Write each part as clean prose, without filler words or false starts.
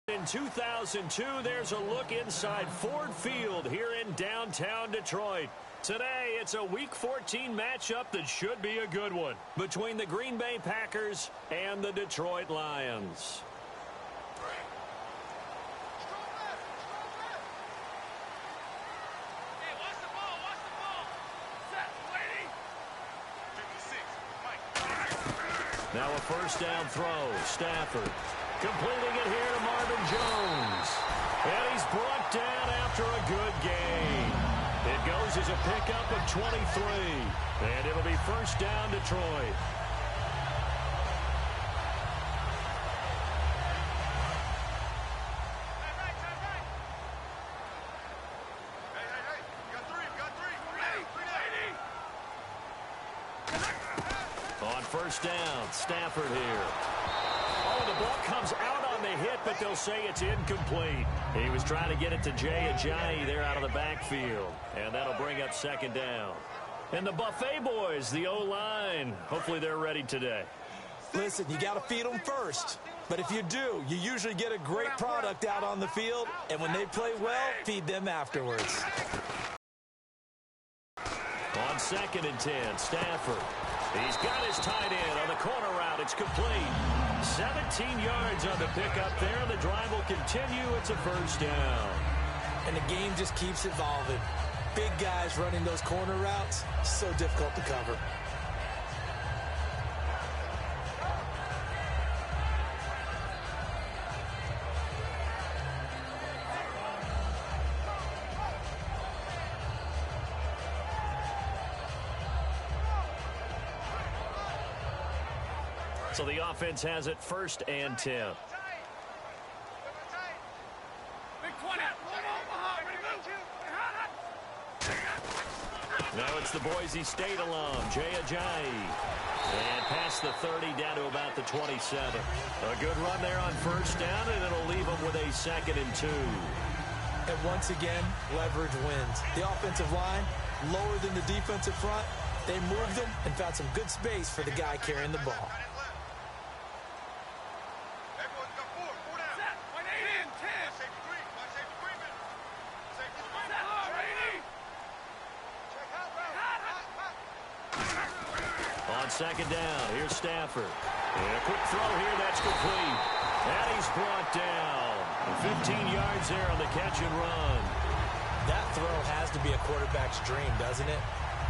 In 2002, there's a look inside Ford Field here in downtown Detroit. Today, it's a Week 14 matchup that should be a good one between the Green Bay Packers and the Detroit Lions. Now a first down throw. Stafford completing it here to Marvin Jones. And he's brought down after a good gain. It goes as a pickup of 23. And it'll be first down Detroit. On first down, Stafford here. Oh, the ball comes out on the hit, but they'll say it's incomplete. He was trying to get it to Jay Ajayi there out of the backfield. And that'll bring up second down. And the Buffet boys, the O-line, hopefully they're ready today. Listen, you got to feed them first. But if you do, you usually get a great product out on the field. And when they play well, feed them afterwards. On 2nd and 10, Stafford. He's got his tight end on the corner route. It's complete. 17 yards on the pickup there. The drive will continue. It's a first down. And the game just keeps evolving. Big guys running those corner routes, so difficult to cover. So the offense has it 1st and 10. Now it's the Boise State alum, Jay Ajayi. And past the 30 down to about the 27. A good run there on first down, and it'll leave them with a 2nd and 2. And once again, leverage wins. The offensive line, lower than the defensive front. They moved them and found some good space for the guy carrying the ball. On 2nd down, here's Stafford. And a quick throw here, that's complete. And he's brought down. 15 yards there on the catch and run. That throw has to be a quarterback's dream, doesn't it?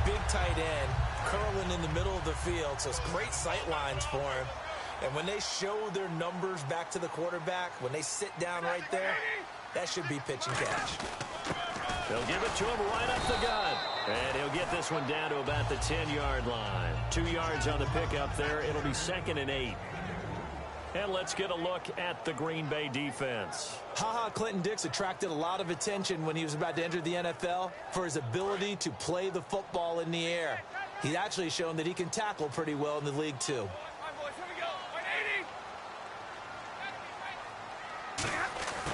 Big tight end, curling in the middle of the field, so it's great sight lines for him. And when they show their numbers back to the quarterback, when they sit down right there, that should be pitch and catch. They'll give it to him right up the gut. And he'll get this one down to about the 10-yard line. 2 yards on the pickup there. It'll be 2nd and 8. And let's get a look at the Green Bay defense. Clinton Dix attracted a lot of attention when he was about to enter the NFL for his ability to play the football in the air. He's actually shown that he can tackle pretty well in the league, too.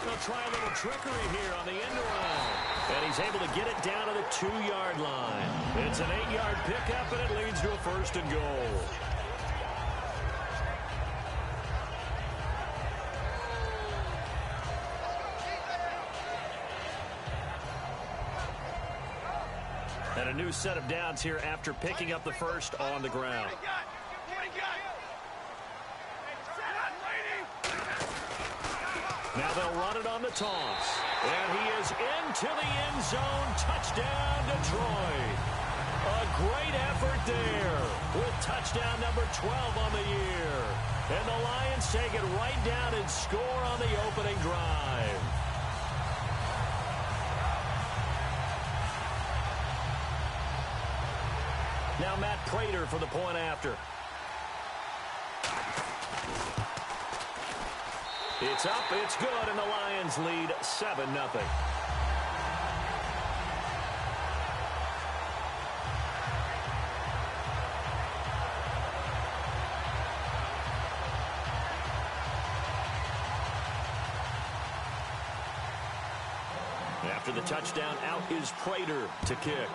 They'll try a little trickery here on the end around. And he's able to get it down to the 2-yard line. It's an 8-yard pickup, and it leads to a 1st and goal. And a new set of downs here after picking up the first on the ground. Now they'll run it on the toss. And he is into the end zone. Touchdown, Detroit. A great effort there with touchdown number 12 on the year. And the Lions take it right down and score on the opening drive. Now Matt Prater for the point after. It's up, it's good, and the Lions lead 7-0. After the touchdown, out is Prater to kick.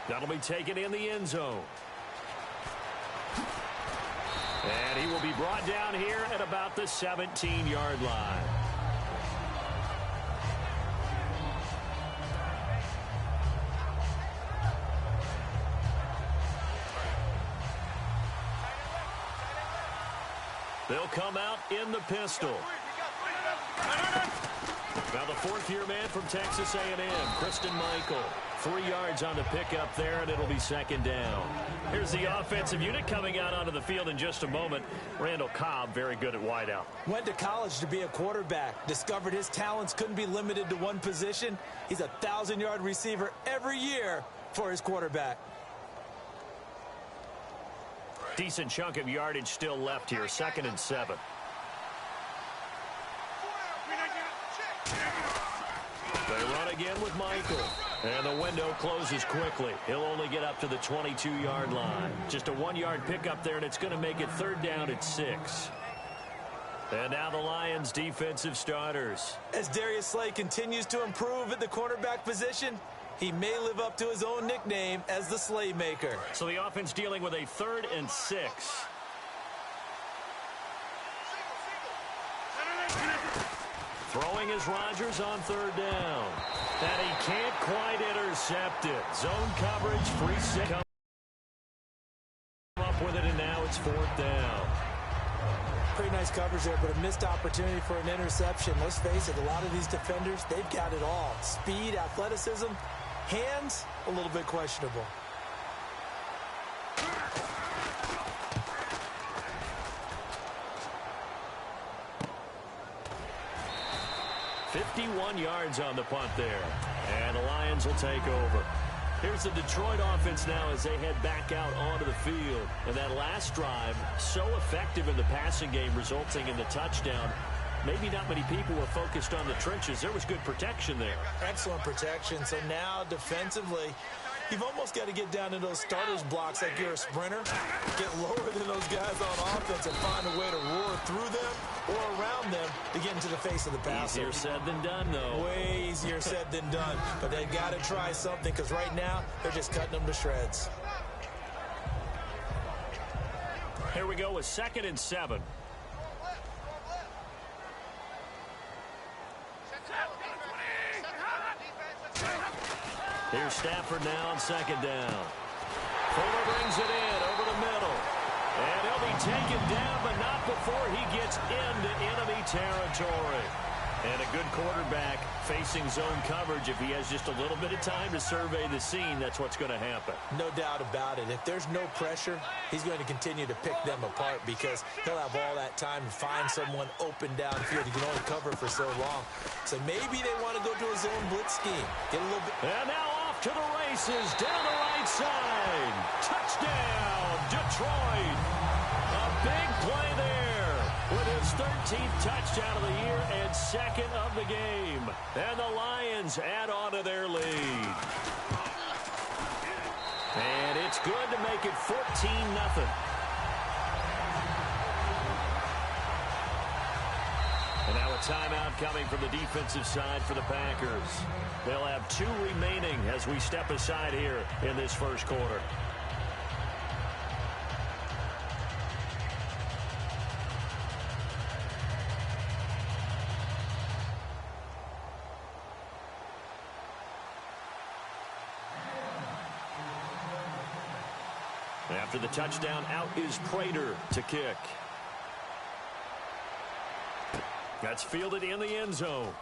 That'll be taken in the end zone. And he will be brought down here at about the 17-yard line. They'll come out in the pistol. Now the fourth-year man from Texas A&M, Kristen Michael. 3 yards on the pickup there, and it'll be second down. Here's the offensive unit coming out onto the field in just a moment. Randall Cobb, very good at wideout. Went to college to be a quarterback. Discovered his talents couldn't be limited to one position. He's a 1,000-yard receiver every year for his quarterback. Decent chunk of yardage still left here. 2nd and 7. They run again with Michael. And the window closes quickly. He'll only get up to the 22-yard line. Just a 1-yard pickup there, and it's going to make it 3rd down at 6. And now the Lions' defensive starters. As Darius Slay continues to improve at the cornerback position, he may live up to his own nickname as the Slaymaker. So the offense dealing with a 3rd and 6. Throwing is Rodgers on 3rd down. And he can't quite intercept it. Zone coverage, free set. Come up with it, and now it's 4th down. Pretty nice coverage there, but a missed opportunity for an interception. Let's face it, a lot of these defenders, they've got it all. Speed, athleticism, hands, a little bit questionable. 51 yards on the punt there. And the Lions will take over. Here's the Detroit offense now as they head back out onto the field. And that last drive, so effective in the passing game, resulting in the touchdown. Maybe not many people were focused on the trenches. There was good protection there. Excellent protection. So now defensively, you've almost got to get down to those starters blocks like you're a sprinter. Get lower than those guys on offense and find a way to roar through them or around them to get into the face of the passer. Easier said than done, though. Way easier said than done. But they've got to try something because right now they're just cutting them to shreds. Here we go with 2nd and 7. Here's Stafford now on 2nd down. Fuller brings it in over the middle. And he'll be taken down, but not before he gets into enemy territory. And a good quarterback facing zone coverage. If he has just a little bit of time to survey the scene, that's what's going to happen. No doubt about it. If there's no pressure, he's going to continue to pick them apart because he'll have all that time to find someone open downfield. He can only cover for so long. So maybe they want to go to a zone blitz scheme. Get a little bit. And now off to the races down the right side. Touchdown, Detroit. A big play there with his 13th touchdown of the year and 2nd of the game. And the Lions add on to their lead. And it's good to make it 14-0. And now a timeout coming from the defensive side for the Packers. They'll have 2 remaining as we step aside here in this first quarter. After the touchdown, out is Prater to kick. That's fielded in the end zone.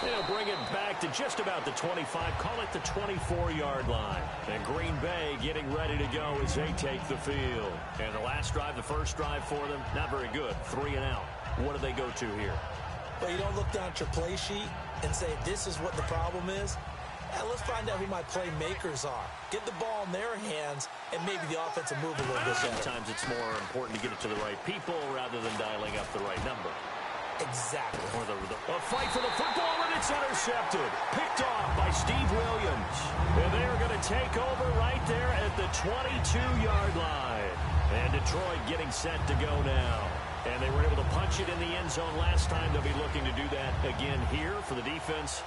They'll bring it back to just about the 25, call it the 24-yard line. And Green Bay getting ready to go as they take the field. And the last drive, the first drive for them, not very good. 3 and out. What do they go to here? Well, you don't look down at your play sheet and say, this is what the problem is. Now let's find out who my playmakers are. Get the ball in their hands, and maybe the offense will move a little bit better. Sometimes it's more important to get it to the right people rather than dialing up the right number. Exactly. Or a fight for the football, and it's intercepted. Picked off by Steve Williams. And they are going to take over right there at the 22-yard line. And Detroit getting set to go now. And they were able to punch it in the end zone last time. They'll be looking to do that again here for the defense.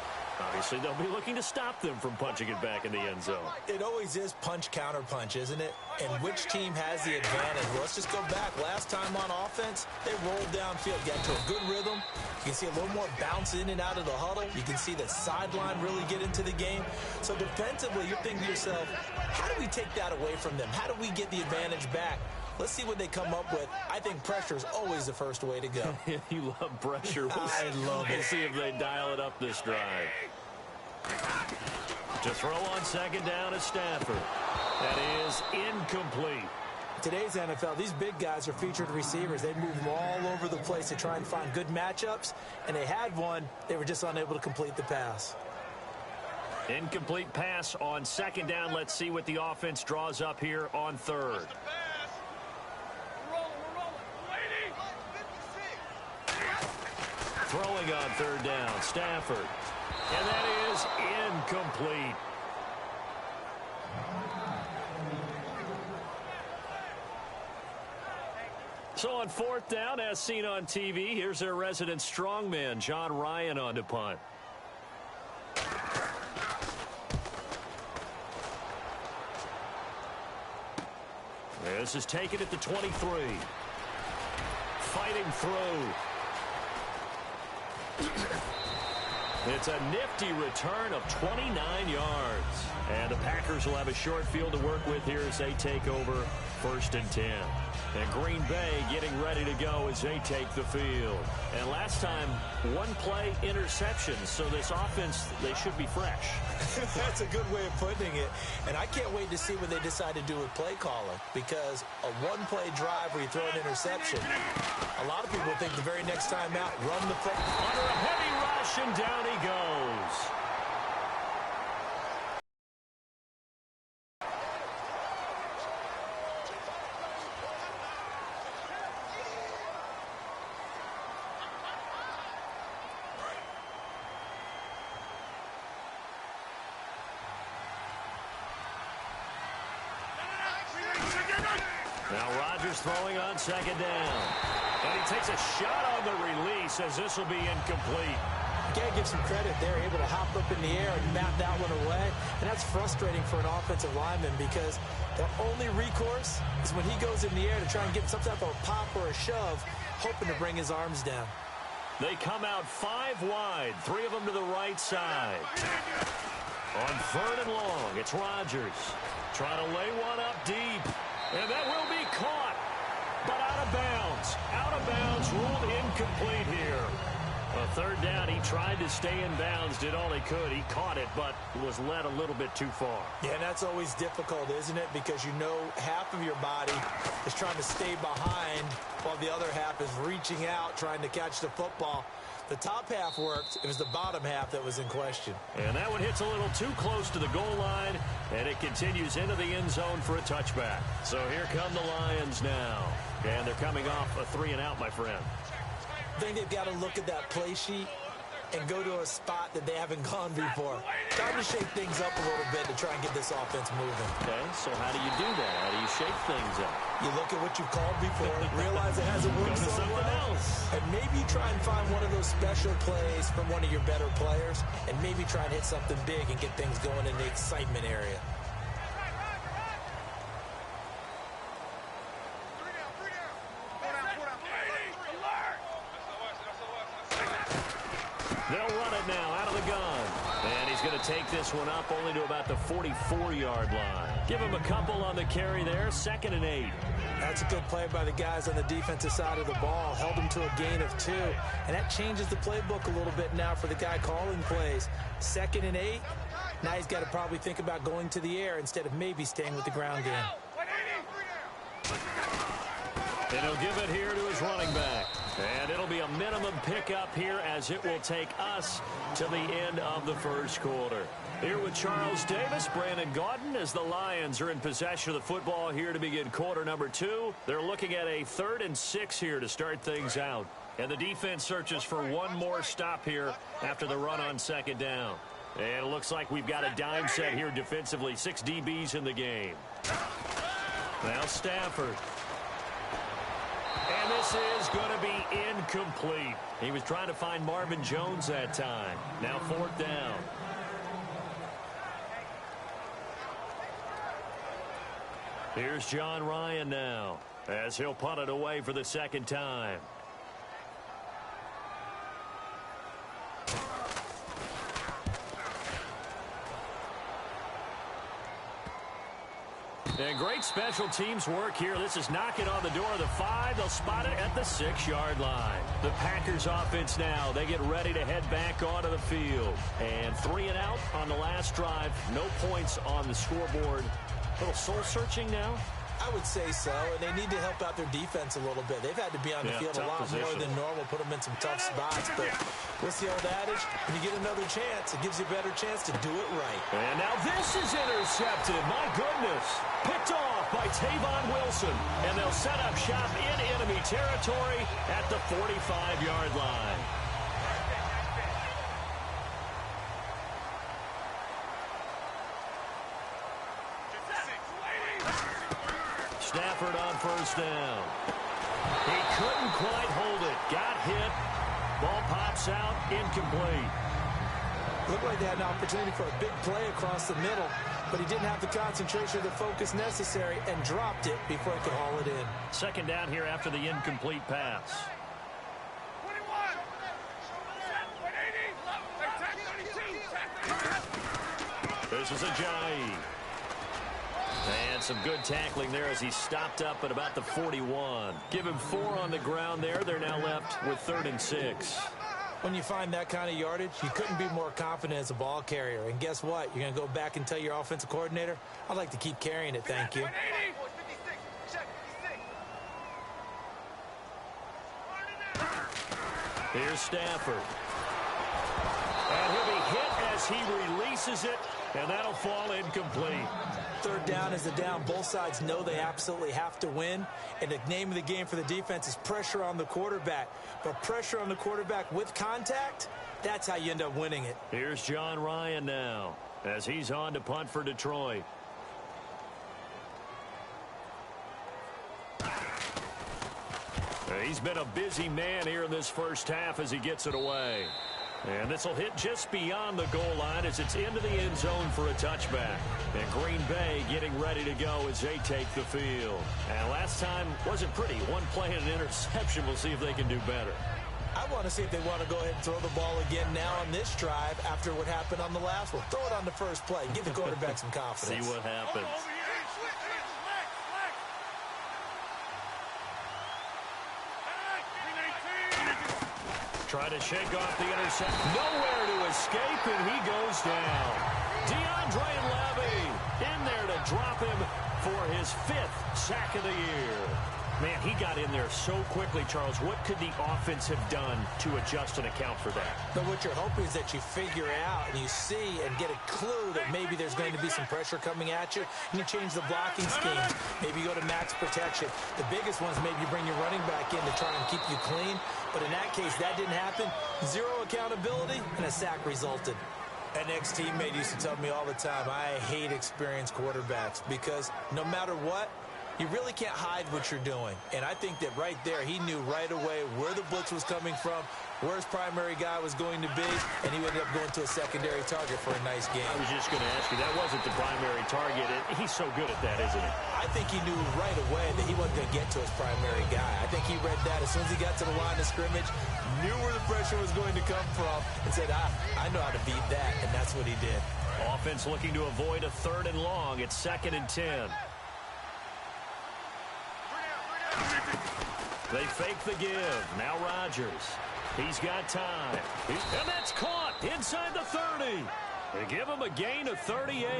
Obviously, they'll be looking to stop them from punching it back in the end zone. It always is punch-counter-punch, isn't it? And which team has the advantage? Well, let's just go back. Last time on offense, they rolled downfield, got into a good rhythm. You can see a little more bounce in and out of the huddle. You can see the sideline really get into the game. So defensively, you're thinking to yourself, how do we take that away from them? How do we get the advantage back? Let's see what they come up with. I think pressure is always the first way to go. You love pressure. I love it. We'll see if they dial it up this drive. To throw on second down is Stafford. That is incomplete. Today's NFL, these big guys are featured receivers. They move all over the place to try and find good matchups, and they had one. They were just unable to complete the pass. Incomplete pass on second down. Let's see what the offense draws up here on third. Throwing on third down, Stafford. And that is incomplete. So on fourth down, as seen on TV, here's their resident strongman, John Ryan, on to punt. This is taken at the 23. Fighting through. It's a nifty return of 29 yards. And the Packers will have a short field to work with here as they take over 1st and 10. And Green Bay getting ready to go as they take the field. And last time, one play interception. So this offense, they should be fresh. That's a good way of putting it. And I can't wait to see what they decide to do with play calling. Because a one-play drive where you throw an interception, a lot of people think the very next time out, run the play. Under a heavy rush, and down he goes. Now Rodgers throwing on second down. And he takes a shot on the release as this will be incomplete. You gotta give some credit. They're able to hop up in the air and bat that one away. And that's frustrating for an offensive lineman because their only recourse is when he goes in the air to try and get some type of a pop or a shove, hoping to bring his arms down. They come out 5 wide, 3 of them to the right side. On third and long, it's Rodgers trying to lay one up deep. And that will be caught, but out of bounds. Out of bounds, ruled incomplete here. A third down, he tried to stay in bounds, did all he could. He caught it, but was led a little bit too far. Yeah, and that's always difficult, isn't it? Because you know half of your body is trying to stay behind while the other half is reaching out, trying to catch the football. The top half worked. It was the bottom half that was in question. And that one hits a little too close to the goal line, and it continues into the end zone for a touchback. So here come the Lions now. And they're coming off a 3-and-out, my friend. I think they've got to look at that play sheet and go to a spot that they haven't gone before. Time to shake things up a little bit to try and get this offense moving. Okay, so how do you do that? How do you shake things up? You look at what you've called before, realize it hasn't worked so well, and maybe try and find one of those special plays from one of your better players, and maybe try and hit something big and get things going in the excitement area. They'll run it now out of the gun. And he's going to take this one up only to about the 44-yard line. Give him a couple on the carry there. 2nd and 8. That's a good play by the guys on the defensive side of the ball. Held him to a gain of 2. And that changes the playbook a little bit now for the guy calling plays. 2nd and 8. Now he's got to probably think about going to the air instead of maybe staying with the ground game. And he'll give it here to his running back. And it'll be a minimum pickup here as it will take us to the end of the first quarter. Here with Charles Davis, Brandon Gaudin, as the Lions are in possession of the football here to begin quarter number 2. They're looking at a 3rd and 6 here to start things out. And the defense searches for one more stop here after the run on second down. And it looks like we've got a dime set here defensively. 6 DBs in the game. Now Stafford. And this is going to be incomplete. He was trying to find Marvin Jones that time. Now 4th down. Here's John Ryan now, as he'll punt it away for the 2nd time. And great special teams work here. This is knocking on the door of the 5. They'll spot it at the 6-yard line. The Packers offense now, they get ready to head back onto the field. And 3 and out on the last drive. No points on the scoreboard. A little soul-searching now? I would say so, and they need to help out their defense a little bit. They've had to be on the field a lot more than normal, put them in some tough spots. But what's the old adage? When you get another chance, it gives you a better chance to do it right. And now this is intercepted. My goodness. Picked off by Tavon Wilson. And they'll set up shop in enemy territory at the 45-yard line. Stafford on 1st down. He couldn't quite hold it. Got hit. Ball pops out. Incomplete. Looked like they had an opportunity for a big play across the middle, but he didn't have the concentration or the focus necessary and dropped it before he could haul it in. 2nd down here after the incomplete pass. This is Ajayi. And some good tackling there as he stopped up at about the 41. Give him 4 on the ground there. They're now left with 3rd and 6. When you find that kind of yardage, you couldn't be more confident as a ball carrier. And guess what? You're going to go back and tell your offensive coordinator, I'd like to keep carrying it, thank you. Here's Stafford. And he'll be hit as he releases it, and that'll fall incomplete. 3rd down is the down. Both sides know they absolutely have to win. And the name of the game for the defense is pressure on the quarterback. But pressure on the quarterback with contact, that's how you end up winning it. Here's John Ryan now as he's on to punt for Detroit. He's been a busy man here in this first half as he gets it away. And this will hit just beyond the goal line as it's into the end zone for a touchback. And Green Bay getting ready to go as they take the field. And last time wasn't pretty. One play and an interception. We'll see if they can do better. I want to see if they want to go ahead and throw the ball again now on this drive after what happened on the last one. Throw it on the first play. Give the quarterback some confidence. See what happens. Try to shake off the interception. Nowhere to escape, and he goes down. DeAndre Levy in there to drop him for his 5th sack of the year. Man, he got in there so quickly, Charles. What could the offense have done to adjust and account for that? But what you're hoping is that you figure out and you see and get a clue that maybe there's going to be some pressure coming at you, and you change the blocking scheme. Maybe you go to max protection. The biggest one is maybe you bring your running back in to try and keep you clean. But in that case, that didn't happen. 0 accountability, and a sack resulted. An ex-teammate used to tell me all the time, I hate experienced quarterbacks because no matter what, you really can't hide what you're doing. And I think that right there, he knew right away where the blitz was coming from, where his primary guy was going to be, and he ended up going to a secondary target for a nice game. I was just going to ask you, that wasn't the primary target. He's so good at that, isn't he? I think he knew right away that he wasn't going to get to his primary guy. I think he read that as soon as he got to the line of scrimmage, knew where the pressure was going to come from, and said, I know how to beat that, and that's what he did. Offense looking to avoid a 3rd and long. It's 2nd and 10. They fake the give. Now Rodgers. He's got time. And that's caught inside the 30. They give him a gain of 38.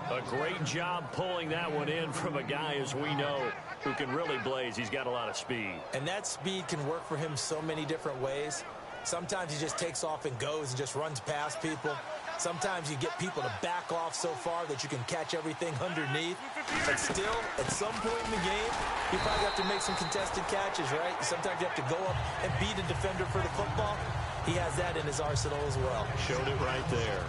A great job pulling that one in from a guy, as we know, who can really blaze. He's got a lot of speed. And that speed can work for him so many different ways. Sometimes he just takes off and goes and just runs past people. Sometimes you get people to back off so far that you can catch everything underneath. But still, at some point in the game, you probably have to make some contested catches, right? Sometimes you have to go up and beat a defender for the football. He has that in his arsenal as well. Showed it right there.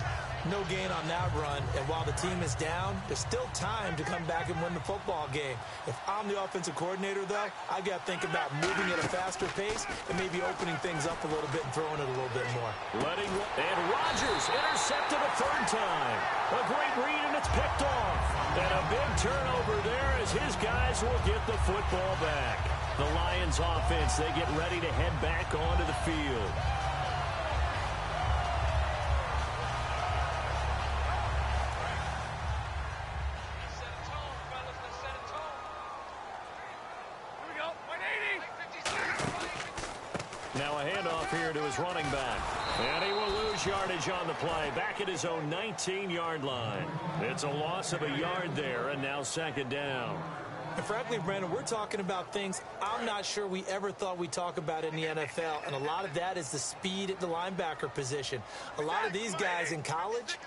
No gain on that run, and while the team is down, there's still time to come back and win the football game. If I'm the offensive coordinator, though, I got to think about moving at a faster pace and maybe opening things up a little bit and throwing it a little bit more. And Rodgers intercepted a third time. A great read, and it's picked off. And a big turnover there as his guys will get the football back. The Lions offense, they get ready to head back onto the field. Now a handoff here to his running back. And he will lose yardage on the play. Back at his own 19-yard line. It's a loss of a yard there, and now second down. And frankly, Brandon, we're talking about things I'm not sure we ever thought we'd talk about in the NFL, and a lot of that is the speed at the linebacker position. A lot of these guys in college,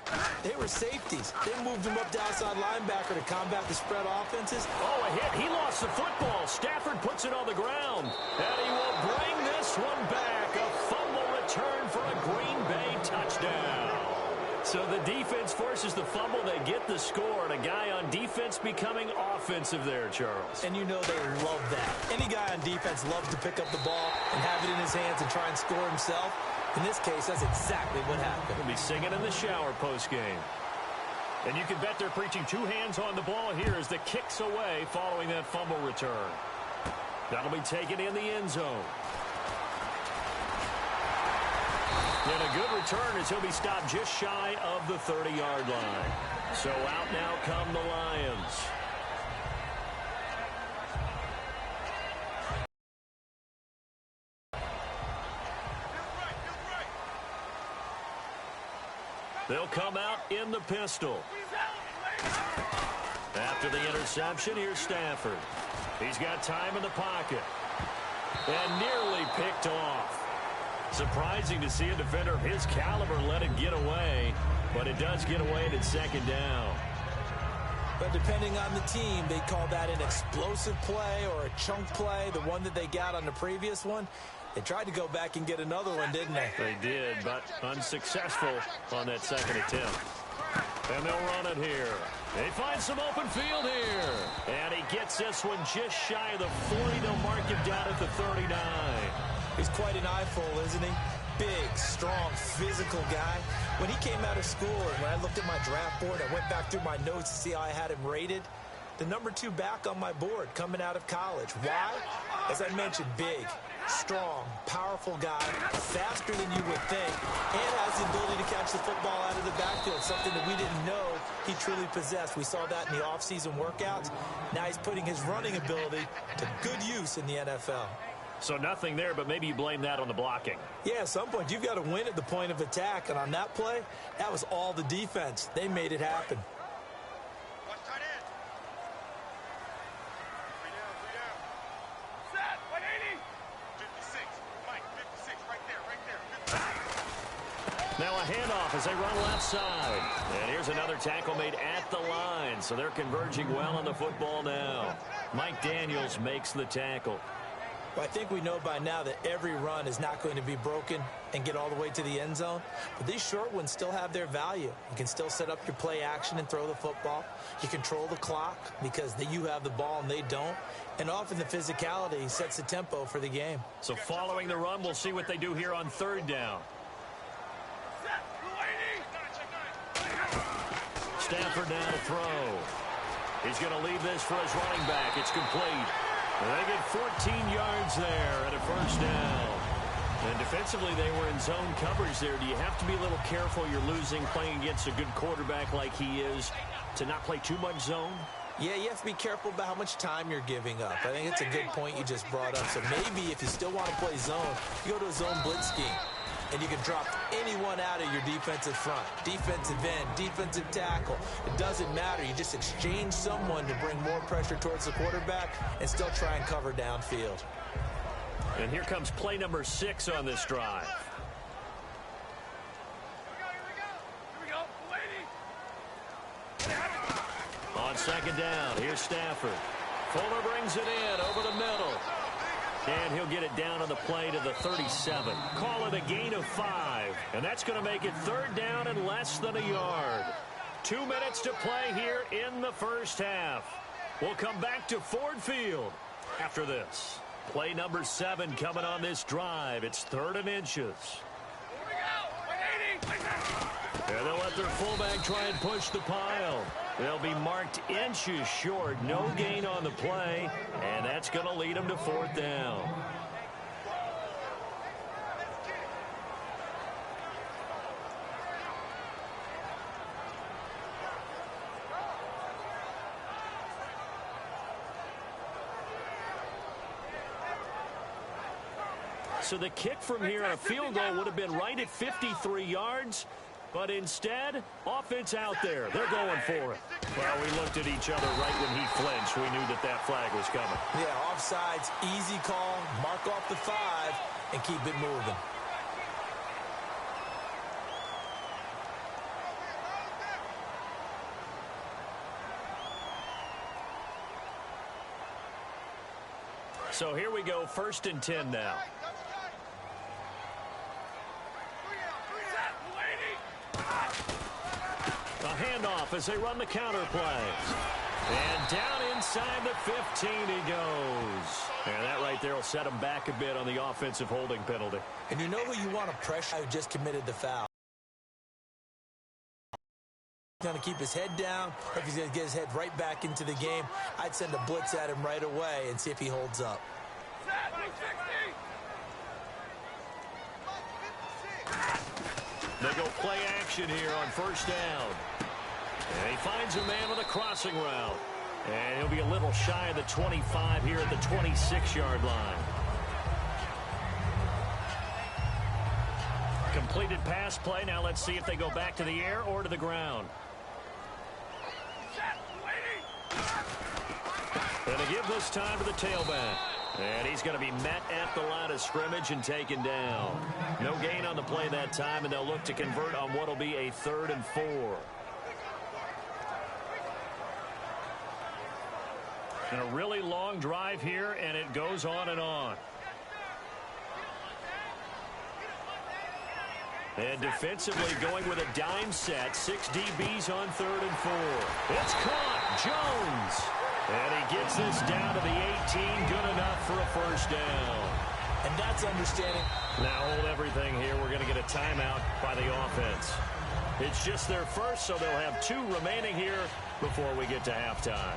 they were safeties. They moved them up to outside linebacker to combat the spread offenses. Oh, a hit. He lost the football. Stafford puts it on the ground, and he will bring this one back. A fumble return for a Green Bay touchdown. So the defense forces the fumble. They get the score, and a guy on defense becoming offensive there, Charles. And you know they love that. Any guy on defense loves to pick up the ball and have it in his hands and try and score himself. In this case, that's exactly what happened. He'll be singing in the shower post-game. And you can bet they're preaching two hands on the ball here as the kick's away following that fumble return. That'll be taken in the end zone. And a good return as he'll be stopped just shy of the 30-yard line. So out now come the Lions. They'll come out in the pistol. After the interception, here's Stafford. He's got time in the pocket. And nearly picked off. Surprising to see a defender of his caliber let it get away, but it does get away and it's second down. But depending on the team, they call that an explosive play or a chunk play, the one that they got on the previous one. They tried to go back and get another one, didn't they? They did, but unsuccessful on that second attempt. And they'll run it here. They find some open field here. And he gets this one just shy of the 40. They'll mark him down at the 39. He's quite an eyeful, isn't he? Big, strong, physical guy. When he came out of school and when I looked at my draft board, I went back through my notes to see how I had him rated. The number 2 back on my board coming out of college. Why? As I mentioned, big, strong, powerful guy, faster than you would think, and has the ability to catch the football out of the backfield, something that we didn't know he truly possessed. We saw that in the offseason workouts. Now he's putting his running ability to good use in the NFL. So nothing there, but maybe you blame that on the blocking. Yeah, at some point, you've got to win at the point of attack. And on that play, that was all the defense. They made it happen. Set, 180. 56. Mike, 56, right there. Now a handoff as they run left side. And here's another tackle made at the line. So they're converging well on the football now. Mike Daniels makes the tackle. Well, I think we know by now that every run is not going to be broken and get all the way to the end zone. But these short ones still have their value. You can still set up your play action and throw the football. You control the clock because you have the ball and they don't. And often the physicality sets the tempo for the game. So following the run, we'll see what they do here on third down. Stafford now to throw. He's going to leave this for his running back. It's complete. They get 14 yards there and a first down. And defensively, they were in zone coverage there. Do you have to be a little careful? You're losing playing against a good quarterback like he is to not play too much zone? Yeah, you have to be careful about how much time you're giving up. I think it's a good point you just brought up. So maybe if you still want to play zone, you go to a zone blitz scheme. And you can drop anyone out of your defensive front. Defensive end, defensive tackle. It doesn't matter. You just exchange someone to bring more pressure towards the quarterback and still try and cover downfield. And here comes play number 6 on this drive. Here we go. On second down, here's Stafford. Fuller brings it in over the middle. And he'll get it down on the play to the 37. Call it a gain of 5. And that's going to make it third down and less than a yard. 2 minutes to play here in the first half. We'll come back to Ford Field after this. Play number 7 coming on this drive. It's 3rd and inches. And they'll let their fullback try and push the pile. They'll be marked inches short. No gain on the play. And that's going to lead them to 4th down. So the kick from here on a field goal would have been right at 53 yards. But instead, offense out there. They're going for it. Well, we looked at each other right when he flinched. We knew that that flag was coming. Yeah, offsides, easy call. Mark off the 5 and keep it moving. So here we go, 1st and 10 now. A handoff as they run the counter play. And down inside the 15 he goes. And that right there will set him back a bit on the offensive holding penalty. And you know who you want to pressure who just committed the foul. He's going to keep his head down. Or if he's going to get his head right back into the game, I'd send a blitz at him right away and see if he holds up. They go play action here on 1st down. And he finds a man with a crossing route. And he'll be a little shy of the 25 here at the 26-yard line. Completed pass play. Now let's see if they go back to the air or to the ground. And they give this time to the tailback. And he's going to be met at the line of scrimmage and taken down. No gain on the play that time, and they'll look to convert on what will be a 3rd and 4. And a really long drive here, and it goes on and on. And defensively going with a dime set. 6 DBs on 3rd and 4. It's caught. Jones. And he gets this down to the 18. Good enough for a 1st down. And that's understanding. Now hold everything here. We're going to get a timeout by the offense. It's just their first, so they'll have 2 remaining here before we get to halftime.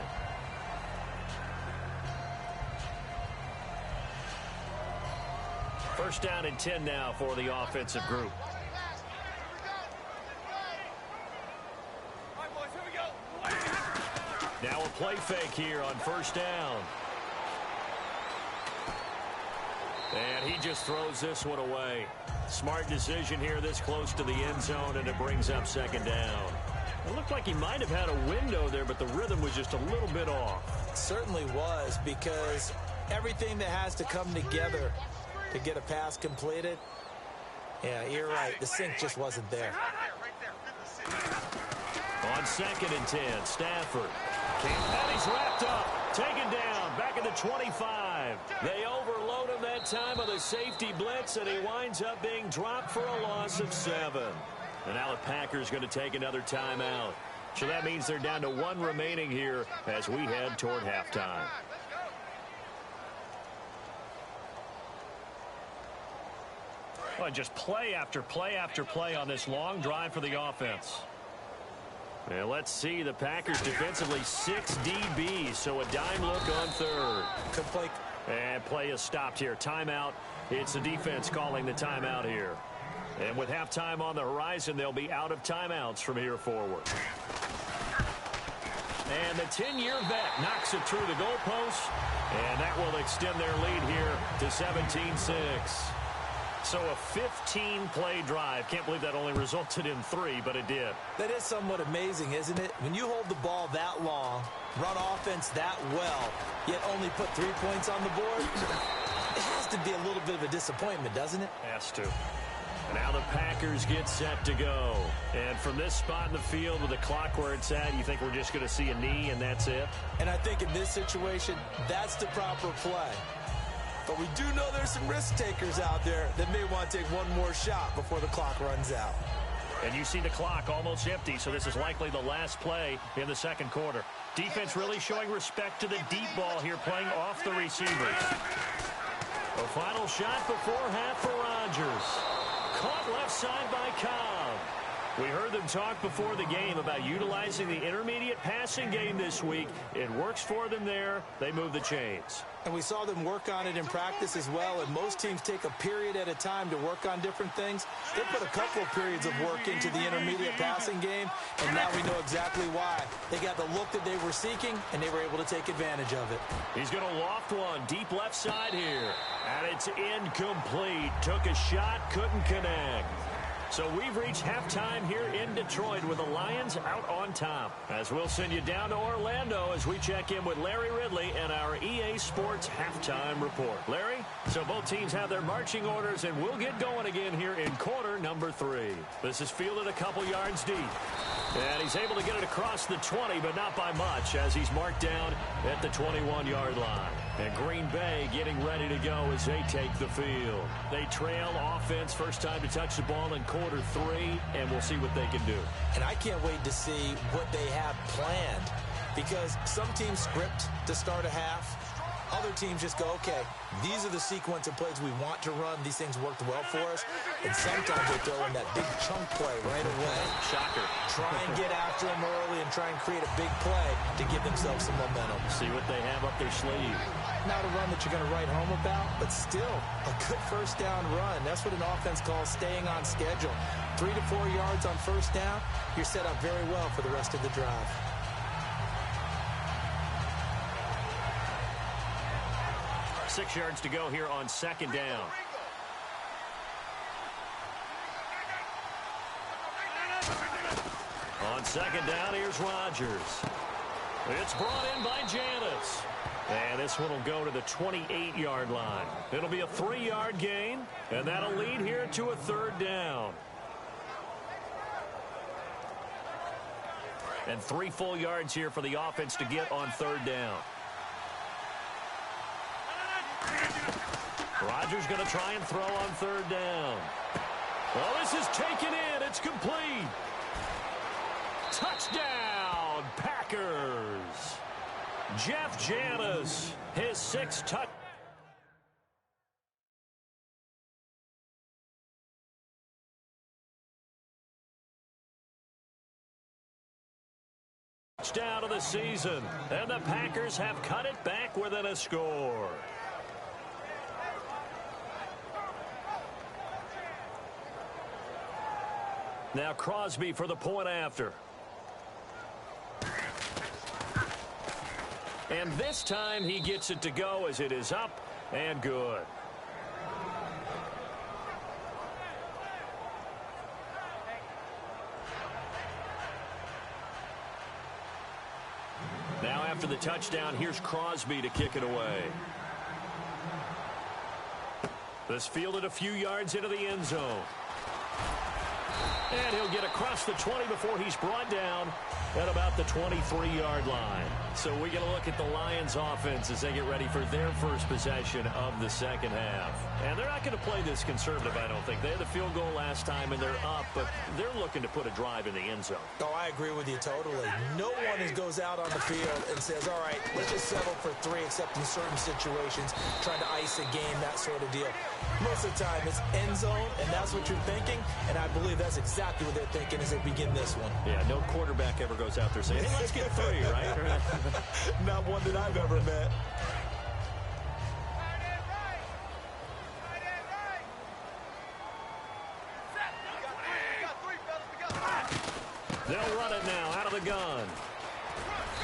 First down and 10 now for the offensive group. Now a play fake here on 1st down. And he just throws this one away. Smart decision here this close to the end zone, and it brings up 2nd down. It looked like he might have had a window there, but the rhythm was just a little bit off. It certainly was, because everything that has to come together to get a pass completed, yeah, you're right. The sync just wasn't there. On 2nd and 10, Stafford. And he's wrapped up, taken down, back at the 25. They overload him that time with a safety blitz, and he winds up being dropped for a loss of 7. And now the Packers going to take another timeout. So that means they're down to 1 remaining here as we head toward halftime. Well, just play after play after play on this long drive for the offense. And let's see, the Packers defensively 6 DBs, so a dime look on 3rd. Good play. And play is stopped here. Timeout. It's the defense calling the timeout here. And with halftime on the horizon, they'll be out of timeouts from here forward. And the 10-year vet knocks it through the goalpost, and that will extend their lead here to 17-6. So a 15-play drive. Can't believe that only resulted in 3, but it did. That is somewhat amazing, isn't it? When you hold the ball that long, run offense that well, yet only put 3 points on the board, it has to be a little bit of a disappointment, doesn't it? Has to. Now the Packers get set to go. And from this spot in the field with the clock where it's at, you think we're just going to see a knee and that's it? And I think in this situation, that's the proper play. But we do know there's some risk takers out there that may want to take one more shot before the clock runs out. And you see the clock almost empty, so this is likely the last play in the second quarter. Defense really showing respect to the deep ball here, playing off the receivers. A final shot before half for Rodgers. Caught left side by Cobb. We heard them talk before the game about utilizing the intermediate passing game this week. It works for them there. They move the chains. And we saw them work on it in practice as well, and most teams take a period at a time to work on different things. They put a couple of periods of work into the intermediate passing game, and now we know exactly why. They got the look that they were seeking, and they were able to take advantage of it. He's going to loft one deep left side here, and it's incomplete. Took a shot, couldn't connect. So we've reached halftime here in Detroit with the Lions out on top. As we'll send you down to Orlando as we check in with Larry Ridley and our EA Sports halftime report. Larry, so both teams have their marching orders, and we'll get going again here in quarter number 3. This is fielded a couple yards deep. And he's able to get it across the 20, but not by much, as he's marked down at the 21-yard line. And Green Bay getting ready to go as they take the field. They trail offense, first time to touch the ball in quarter 3, and we'll see what they can do. And I can't wait to see what they have planned, because some teams script to start a half. Other teams just go, okay, these are the sequence of plays we want to run. These things worked well for us. And sometimes they throw in that big chunk play right away. Shocker. Try and get after them early and try and create a big play to give themselves some momentum. See what they have up their sleeve. Not a run that you're going to write home about, but still a good first down run. That's what an offense calls staying on schedule. 3 to 4 yards on first down, you're set up very well for the rest of the drive. 6 yards to go here on second down. On second down, here's Rodgers. It's brought in by Janis. And this one will go to the 28-yard line. It'll be a 3-yard gain, and that'll lead here to a third down. And 3 full yards here for the offense to get on third down. Rodgers going to try and throw on third down. Well, this is taken in. It's complete. Touchdown, Packers. Jeff Janis, his 6th touchdown of the season. And the Packers have cut it back within a score. Now Crosby for the point after. And this time he gets it to go as it is up and good. Now after the touchdown, here's Crosby to kick it away. This fielded a few yards into the end zone. And he'll get across the 20 before he's brought down at about the 23-yard line. So we're going to look at the Lions offense as they get ready for their first possession of the second half. And they're not going to play this conservative, I don't think. They had the field goal last time, and they're up, but they're looking to put a drive in the end zone. Oh, I agree with you totally. No one goes out on the field and says, all right, let's just settle for 3, except in certain situations, trying to ice a game, that sort of deal. Most of the time, it's end zone, and that's what you're thinking, and I believe that's exactly what they're thinking as they begin this one. Yeah, no quarterback ever goes out there saying, hey, let's get 3, right? Not one that I've ever met. They'll run it now out of the gun.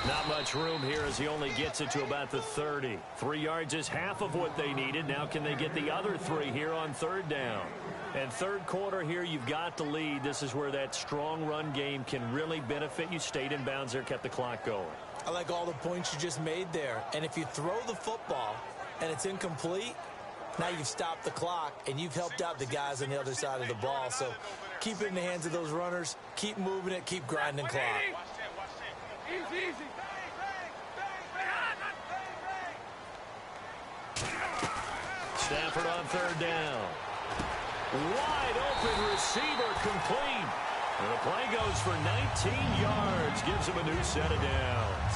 Not much room here as he only gets it to about the 30. 3 yards is half of what they needed. Now can they get the other 3 here on third down? And third quarter here, you've got the lead. This is where that strong run game can really benefit you. Stayed in bounds there, kept the clock going. I like all the points you just made there. And if you throw the football and it's incomplete, now you've stopped the clock and you've helped out the guys on the other side of the ball. So keep it in the hands of those runners. Keep moving it. Keep grinding clock. Easy, easy. Stafford on third down. Wide open receiver complete. And the play goes for 19 yards. Gives him a new set of downs.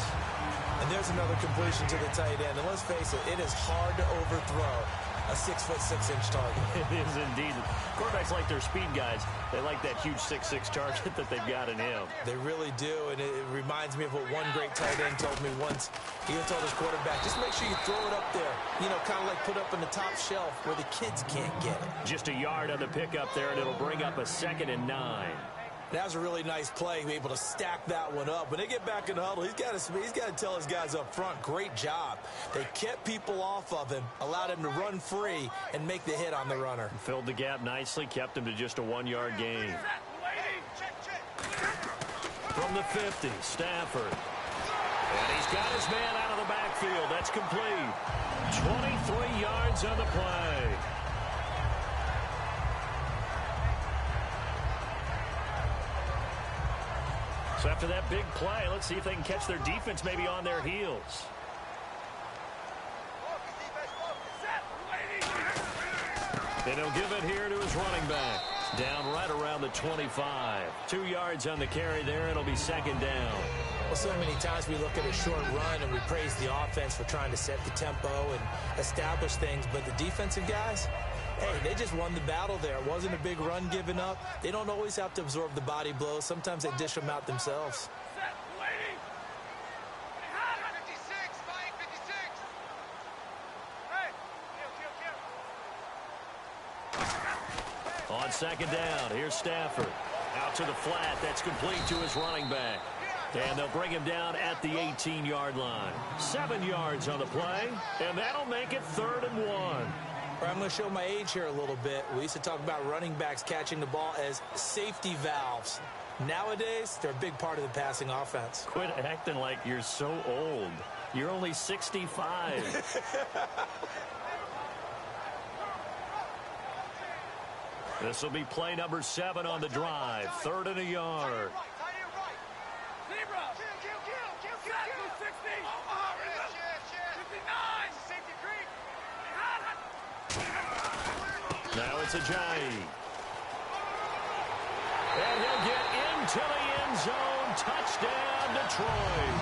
And there's another completion to the tight end. And let's face it, it is hard to overthrow a 6'6" target. It is indeed. Quarterbacks like their speed guys. They like that huge 6'6" target that they've got in him. They really do, and it reminds me of what one great tight end told me once. He told his quarterback, just make sure you throw it up there. You know, kind of like put up in the top shelf where the kids can't get it. Just a yard on the pickup there, and it'll bring up a 2nd and 9. That was a really nice play, be able to stack that one up. When they get back in the huddle, he's got to tell his guys up front, great job. They kept people off of him, allowed him to run free, and make the hit on the runner. Filled the gap nicely, kept him to just a 1-yard gain. From the 50, Stafford. And he's got his man out of the backfield. That's complete. 23 yards on the play. So after that big play, let's see if they can catch their defense maybe on their heels. And he'll give it here to his running back. Down right around the 25. 2 yards on the carry there. It'll be 2nd down. Well, so many times we look at a short run and we praise the offense for trying to set the tempo and establish things. But the defensive guys, hey, they just won the battle there. It wasn't a big run given up. They don't always have to absorb the body blows. Sometimes they dish them out themselves. On 2nd down, here's Stafford. Out to the flat. That's complete to his running back. And they'll bring him down at the 18-yard line. 7 yards on the play, and that'll make it 3rd and 1. I'm going to show my age here a little bit. We used to talk about running backs catching the ball as safety valves. Nowadays, they're a big part of the passing offense. Quit acting like you're so old. You're only 65. This will be play number 7 on the drive. 3rd and a yard. Now it's Ajayi. And he'll get into the end zone. Touchdown, Detroit.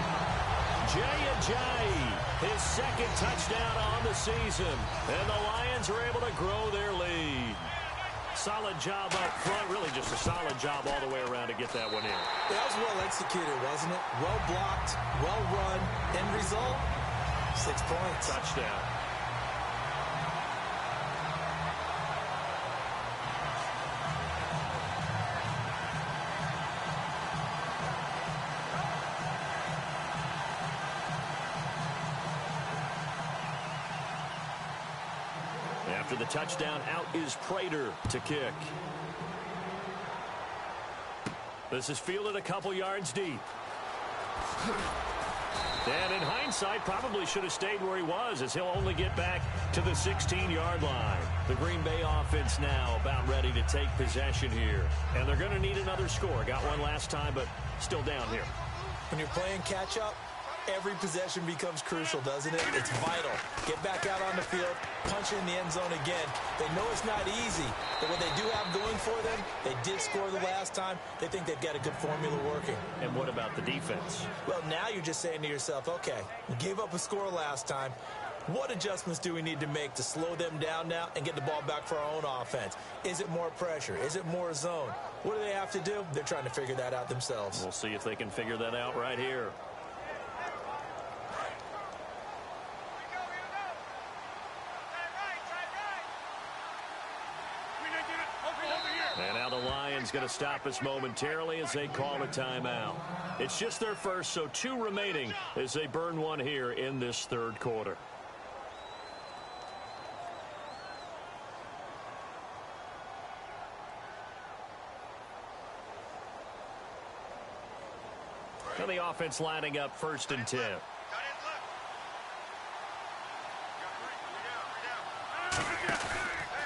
Jay Ajayi, his 2nd touchdown on the season. And the Lions are able to grow their lead. Solid job up front. Really just a solid job all the way around to get that one in. That was well executed, wasn't it? Well blocked, well run. End result, 6 points. Touchdown. After the touchdown, out is Prater to kick. This is fielded a couple yards deep. And in hindsight, probably should have stayed where he was, as he'll only get back to the 16-yard line. The Green Bay offense now about ready to take possession here. And they're going to need another score. Got one last time, but still down here. When you're playing catch-up, every possession becomes crucial, doesn't it? It's vital. Get back out on the field, punch in the end zone again. They know it's not easy, but what they do have going for them, they did score the last time. They think they've got a good formula working. And what about the defense? Well, now you're just saying to yourself, okay, we gave up a score last time. What adjustments do we need to make to slow them down now and get the ball back for our own offense? Is it more pressure? Is it more zone? What do they have to do? They're trying to figure that out themselves. We'll see if they can figure that out right here. And now the Lions going to stop us momentarily as they call a timeout. It's just their first, so 2 remaining as they burn one here in this 3rd quarter. And the offense lining up 1st and 10.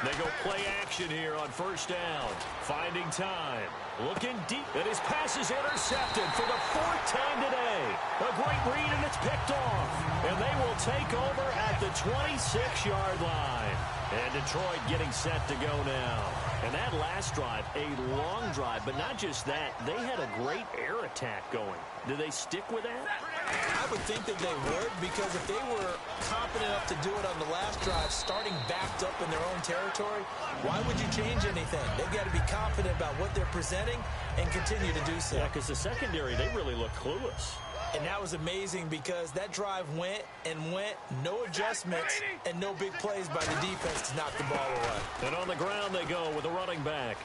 They go play action here on first down. Finding time. Looking deep. And his pass is intercepted for the fourth time today. A great read, and it's picked off. And they will take over at the 26-yard line. And Detroit getting set to go now. And that last drive, a long drive, but not just that. They had a great air attack going. Do they stick with that? I would think that they would, because if they were confident enough to do it on the last drive, starting backed up in their own territory, why would you change anything? They've got to be confident about what they're presenting and continue to do so. Yeah, because the secondary, they really look clueless. And that was amazing because that drive went and went, no adjustments, and no big plays by the defense to knock the ball away. And on the ground they go with a running back.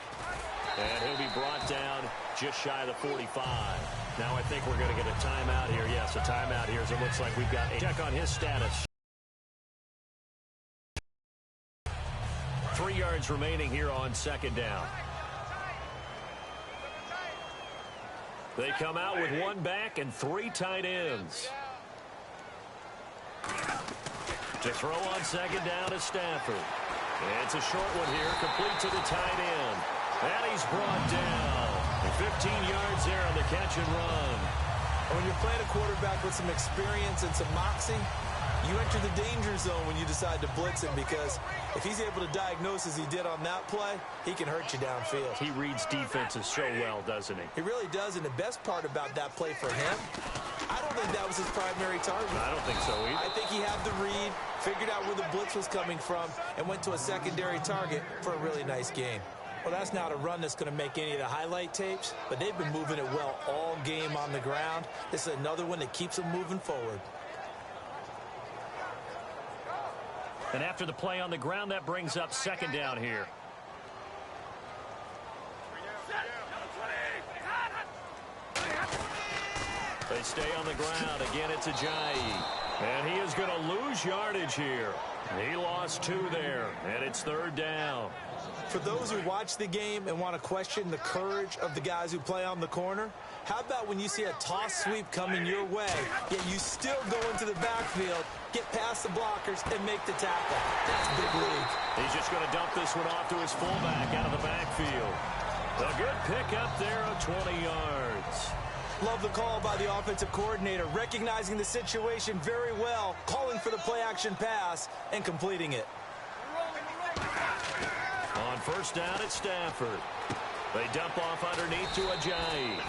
And he'll be brought down just shy of the 45. Now I think we're going to get a timeout here. Yes, a timeout here as it looks like we've got a check on his status. 3 yards remaining here on second down. They come out with one back and 3 tight ends. To throw on second down is Stafford. It's a short one here, complete to the tight end. And he's brought down. 15 yards there on the catch and run. When you're playing a quarterback with some experience and some moxie, you enter the danger zone when you decide to blitz him, because if he's able to diagnose as he did on that play, he can hurt you downfield. He reads defenses so well, doesn't he? He really does, and the best part about that play for him, I don't think that was his primary target. I don't think so either. I think he had the read, figured out where the blitz was coming from, and went to a secondary target for a really nice game. Well, that's not a run that's going to make any of the highlight tapes, but they've been moving it well all game on the ground. This is another one that keeps them moving forward. And after the play on the ground, that brings up second down here. They stay on the ground. Again, it's Ajayi. And he is going to lose yardage here. He lost 2 there, and it's third down. For those who watch the game and want to question the courage of the guys who play on the corner, how about when you see a toss sweep coming your way, yet you still go into the backfield, get past the blockers, and make the tackle? That's big league. He's just going to dump this one off to his fullback out of the backfield. A good pickup there of 20 yards. Love the call by the offensive coordinator, recognizing the situation very well, calling for the play-action pass, and completing it. On first down, it's Stafford. They dump off underneath to Ajayi.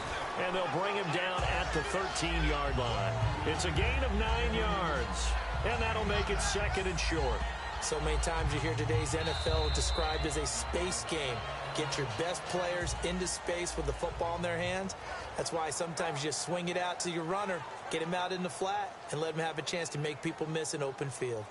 And they'll bring him down at the 13-yard line. It's a gain of 9 yards. And that'll make it second and short. So many times you hear today's NFL described as a space game. Get your best players into space with the football in their hands. That's why sometimes you swing it out to your runner, get him out in the flat, and let him have a chance to make people miss an open field.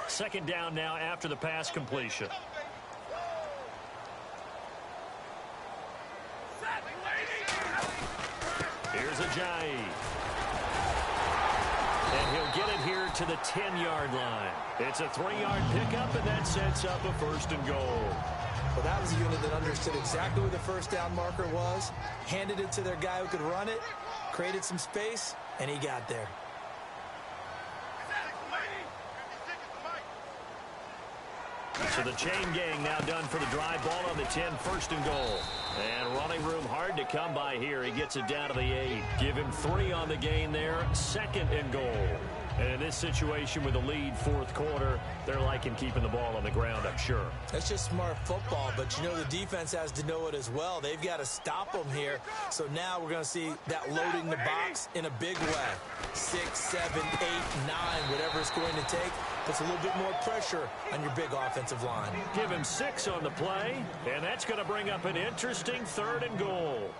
Second down now after the pass completion. Here's Ajayi. And he'll get it here to the 10-yard line. It's a 3-yard pickup, and that sets up a first and goal. Well, that was a unit that understood exactly where the first down marker was, handed it to their guy who could run it, created some space, and he got there. So the chain gang now done for the drive. Ball on the 10, first and goal. And running room hard to come by here. He gets it down to the 8. Give him 3 on the gain there. Second and goal. And in this situation with the lead fourth quarter, they're liking keeping the ball on the ground, I'm sure. That's just smart football, but you know the defense has to know it as well. They've got to stop them here. So now we're going to see that loading the box in a big way. 6, 7, 8, 9, whatever it's going to take. Puts a little bit more pressure on your big offensive line. Give him 6 on the play, and that's going to bring up an interesting third and goal.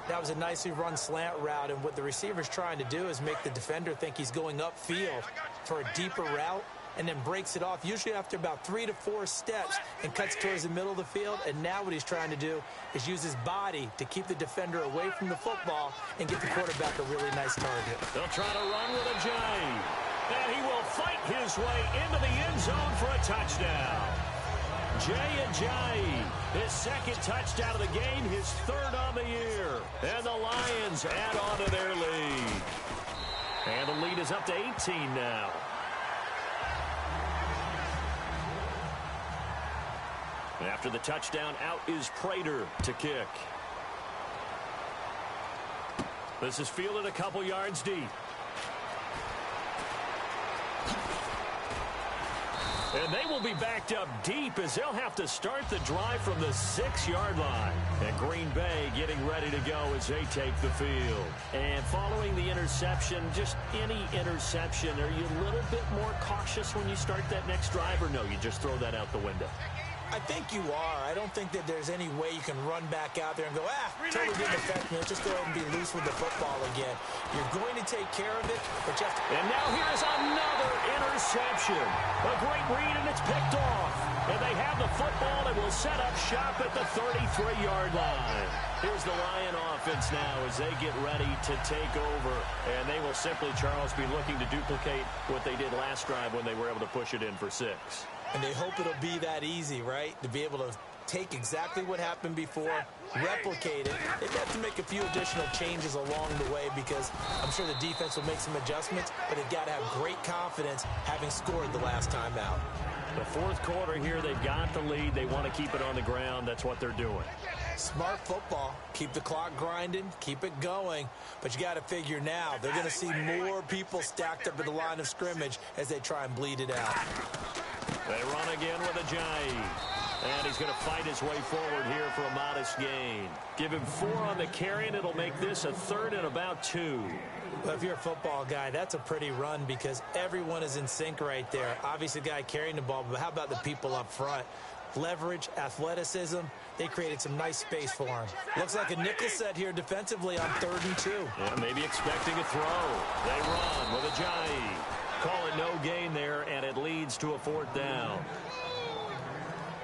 That was a nicely run slant route, and what the receiver's trying to do is make the defender think he's going upfield for a deeper route, and then breaks it off, usually after about 3 to 4 steps, and cuts towards the middle of the field. And now what he's trying to do is use his body to keep the defender away from the football and get the quarterback a really nice target. They'll try to run with Ajayi. And he will fight his way into the end zone for a touchdown. Jay Ajayi, his second touchdown of the game, his third on the year. And the Lions add on to their lead. And the lead is up to 18 now. After the touchdown, out is Prater to kick. This is fielded a couple yards deep. And they will be backed up deep as they'll have to start the drive from the 6-yard line. And Green Bay getting ready to go as they take the field. And following the interception, just any interception, are you a little bit more cautious when you start that next drive, or no, you just throw that out the window? I think you are. I don't think that there's any way you can run back out there and go, totally didn't affect me. Let's just go ahead and be loose with the football again. You're going to take care of it, but you have to... And now here's another interception. A great read, and it's picked off. And they have the football and will set up shop at the 33-yard line. Here's the Lion offense now as they get ready to take over. And they will simply, Charles, be looking to duplicate what they did last drive when they were able to push it in for 6. And they hope it'll be that easy, right? To be able to take exactly what happened before, replicate it. They've got to make a few additional changes along the way because I'm sure the defense will make some adjustments, but they've got to have great confidence having scored the last time out. The fourth quarter here, they've got the lead. They want to keep it on the ground. That's what they're doing. Smart football. Keep the clock grinding. Keep it going. But you got to figure now, they're going to see more people stacked up at the line of scrimmage as they try and bleed it out. They run again with Ajayi. And he's going to fight his way forward here for a modest gain. Give him 4 on the carry, and it'll make this a 3rd and about 2. Well, if you're a football guy, that's a pretty run because everyone is in sync right there. Obviously, the guy carrying the ball, but how about the people up front? Leverage, athleticism, they created some nice space for him. Looks like a nickel set here defensively on 3rd and 2. Yeah, maybe expecting a throw. They run with Ajayi. Call it no gain there, and it leads to a 4th down.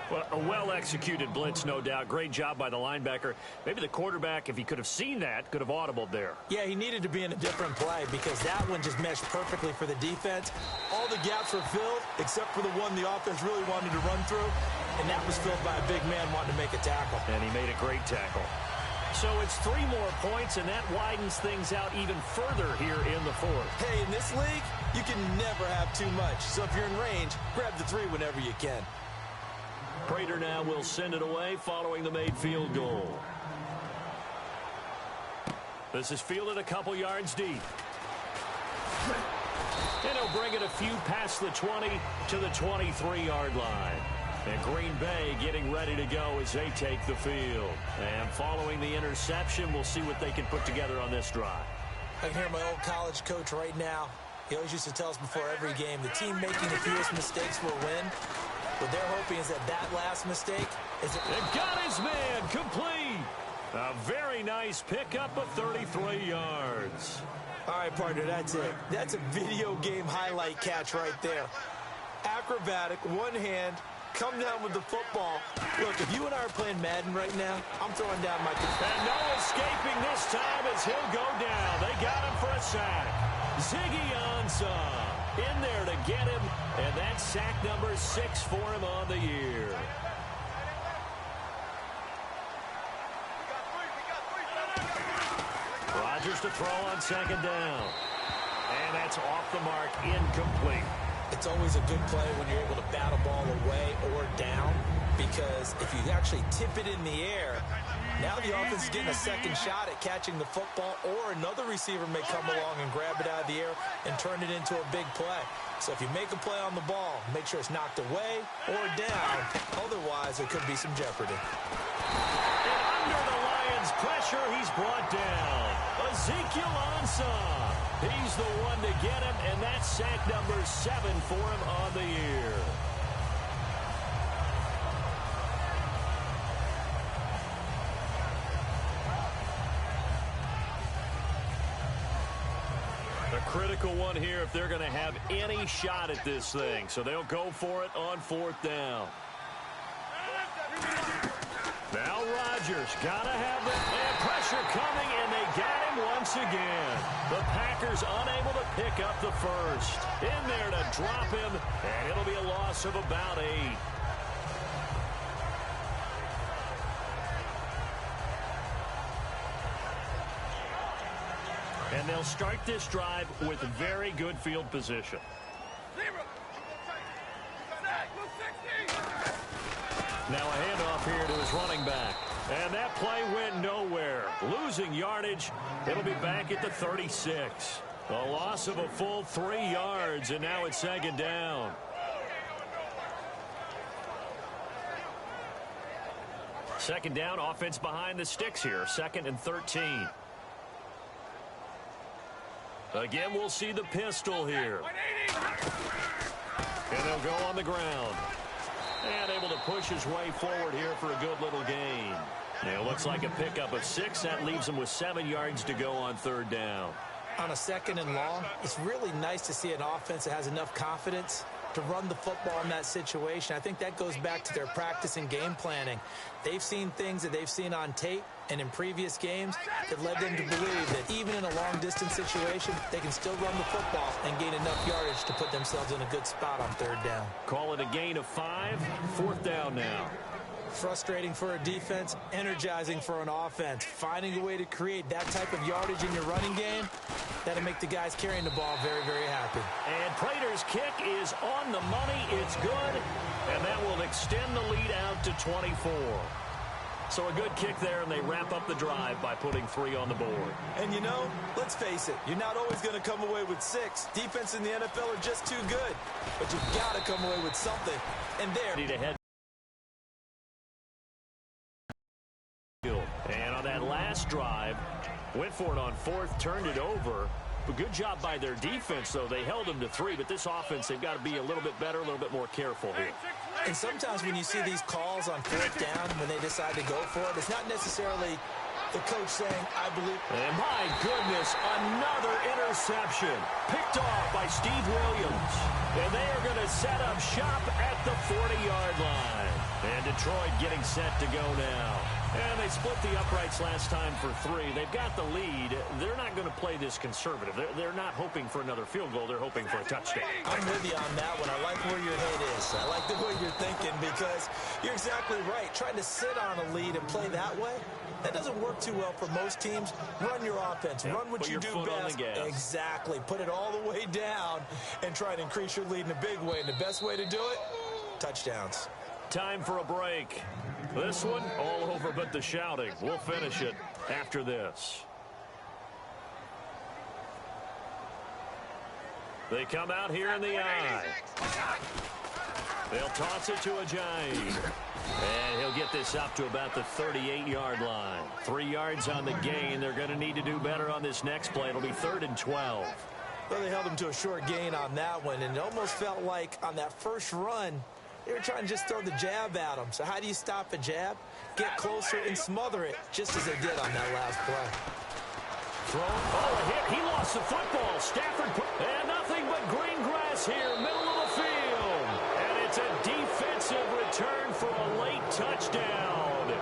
Well, a well-executed blitz, no doubt. Great job by the linebacker. Maybe the quarterback, if he could have seen that, could have audibled there. Yeah, he needed to be in a different play because that one just meshed perfectly for the defense. All the gaps were filled except for the one the offense really wanted to run through, and that was filled by a big man wanting to make a tackle. And he made a great tackle. So it's 3 more points, and that widens things out even further here in the 4th. Hey, in this league, you can never have too much. So if you're in range, grab the 3 whenever you can. Prater now will send it away following the made field goal. This is fielded a couple yards deep. And he'll bring it a few past the 20 to the 23-yard line. And Green Bay getting ready to go as they take the field. And following the interception, we'll see what they can put together on this drive. I can hear my old college coach right now. He always used to tell us before every game, the team making the fewest mistakes will win. What they're hoping is that last mistake is... They've got his man complete. A very nice pickup of 33 yards. All right, partner, that's it. That's a video game highlight catch right there. Acrobatic, one hand, come down with the football. Look, if you and I are playing Madden right now, I'm throwing down my... And no escaping this time as he'll go down. They got him for a sack. Ziggy Ansah in there to get him, and that's sack number 6 for him on the year. Rodgers to throw on 2nd down. And that's off the mark, incomplete. It's always a good play when you're able to bat a ball away or down, because if you actually tip it in the air, now the offense is getting a second shot at catching the football, or another receiver may come along and grab it out of the air and turn it into a big play. So if you make a play on the ball, make sure it's knocked away or down. Otherwise, there could be some jeopardy. And under the Lions' pressure, he's brought down. Ezekiel Ansah. He's the one to get him, and that's sack number 7 for him on the year. A critical one here if they're going to have any shot at this thing. So they'll go for it on 4th down. Now Rodgers got to have it. And pressure coming, and they got him once again. The Packers unable to pick up the first. In there to drop him, and it'll be a loss of about 8. And And they'll start this drive with very good field position. Now a handoff here to his running back. And that play went nowhere. Losing yardage. It'll be back at the 36. A loss of a full 3 yards, and now it's second down. Second down, offense behind the sticks here. 2nd and 13. Again, we'll see the pistol here. And they'll go on the ground. And able to push his way forward here for a good little gain. It looks like a pickup of 6. That leaves him with 7 yards to go on 3rd down. On a 2nd and long, it's really nice to see an offense that has enough confidence to run the football in that situation. I think that goes back to their practice and game planning. They've seen things that they've seen on tape and in previous games that led them to believe that even in a long-distance situation, they can still run the football and gain enough yardage to put themselves in a good spot on 3rd down. Call it a gain of 5. 4th down now. Frustrating for a defense, energizing for an offense. Finding a way to create that type of yardage in your running game, that'll make the guys carrying the ball very, very happy. And Prater's kick is on the money. It's good, and that will extend the lead out to 24. So a good kick there, and they wrap up the drive by putting 3 on the board. And, you know, let's face it, you're not always going to come away with 6. Defense in the NFL are just too good. But you've got to come away with something. And there. Need to head. And on that last drive, went for it on 4th, turned it over. But good job by their defense, though. They held them to 3, but this offense, they've got to be a little bit better, a little bit more careful here. And sometimes when you see these calls on 4th down, when they decide to go for it, it's not necessarily the coach saying, I believe. And my goodness, another interception. Picked off by Steve Williams. And they are going to set up shop at the 40-yard line. And Detroit getting set to go now. And they split the uprights last time for 3. They've got the lead. They're not going to play this conservative. They're not hoping for another field goal. They're hoping for a touchdown. I'm with you on that one. I like where your head is. I like the way you're thinking because you're exactly right. Trying to sit on a lead and play that way, that doesn't work too well for most teams. Run your offense. Run what you do best. Exactly. Put it all the way down and try and increase your lead in a big way. And the best way to do it, touchdowns. Time for a break. This one, all over but the shouting. We'll finish it after this. They come out here in the eye. They'll toss it to Ajayi. And he'll get this up to about the 38-yard line. 3 yards on the gain. They're going to need to do better on this next play. It'll be 3rd and 12. Well, they held him to a short gain on that one, and it almost felt like on that first run, they were trying to just throw the jab at him. So how do you stop a jab? Get closer and smother it, just as they did on that last play. Throw. Oh, a hit. He lost the football. Stafford put. And nothing but green grass here, middle of the field. And it's a defensive return for a late touchdown.